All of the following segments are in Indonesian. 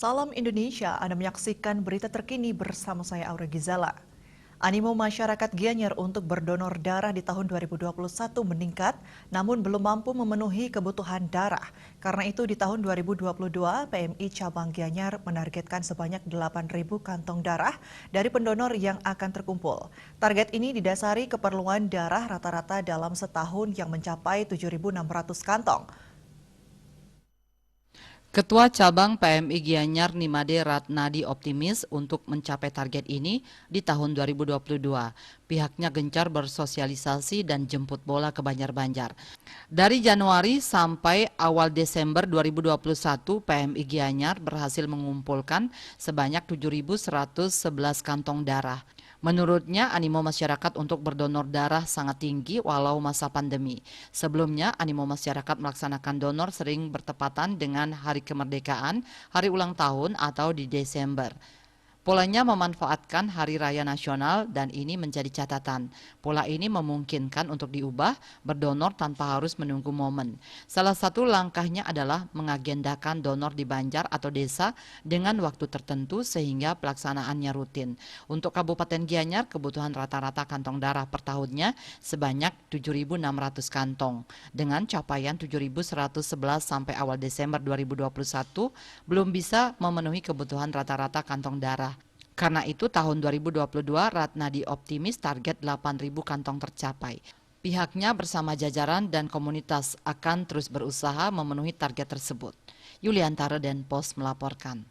Salam Indonesia, Anda menyaksikan berita terkini bersama saya Aura Gizala. Animo masyarakat Gianyar untuk berdonor darah di tahun 2021 meningkat, namun belum mampu memenuhi kebutuhan darah. Karena itu di tahun 2022, PMI Cabang Gianyar menargetkan sebanyak 8.000 kantong darah dari pendonor yang akan terkumpul. Target ini didasari keperluan darah rata-rata dalam setahun yang mencapai 7.600 kantong. Ketua Cabang PMI Gianyar Nimade Ratnadi optimis untuk mencapai target ini di tahun 2022. Pihaknya gencar bersosialisasi dan jemput bola ke Banjar-Banjar. Dari Januari sampai awal Desember 2021, PMI Gianyar berhasil mengumpulkan sebanyak 7.111 kantong darah. Menurutnya, animo masyarakat untuk berdonor darah sangat tinggi walau masa pandemi. Sebelumnya, animo masyarakat melaksanakan donor sering bertepatan dengan hari kemerdekaan, hari ulang tahun, atau di Desember. Polanya memanfaatkan Hari Raya Nasional dan ini menjadi catatan. Pola ini memungkinkan untuk diubah, berdonor tanpa harus menunggu momen. Salah satu langkahnya adalah mengagendakan donor di Banjar atau desa dengan waktu tertentu sehingga pelaksanaannya rutin. Untuk Kabupaten Gianyar, kebutuhan rata-rata kantong darah per tahunnya sebanyak 7.600 kantong. Dengan capaian 7.111 sampai awal Desember 2021, belum bisa memenuhi kebutuhan rata-rata kantong darah. Karena itu tahun 2022 Ratnadi optimis target 8.000 kantong tercapai. Pihaknya bersama jajaran dan komunitas akan terus berusaha memenuhi target tersebut. Yuliantara dan Pos melaporkan.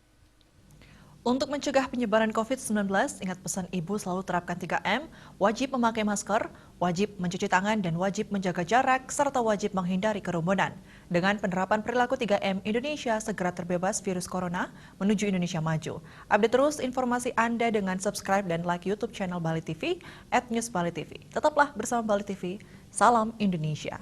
Untuk mencegah penyebaran COVID-19, ingat pesan ibu selalu terapkan 3M, wajib memakai masker, wajib mencuci tangan, dan wajib menjaga jarak, serta wajib menghindari kerumunan. Dengan penerapan perilaku 3M, Indonesia segera terbebas virus corona menuju Indonesia maju. Update terus informasi Anda dengan subscribe dan like YouTube channel Bali TV @newsbalitv. Tetaplah bersama Bali TV, salam Indonesia.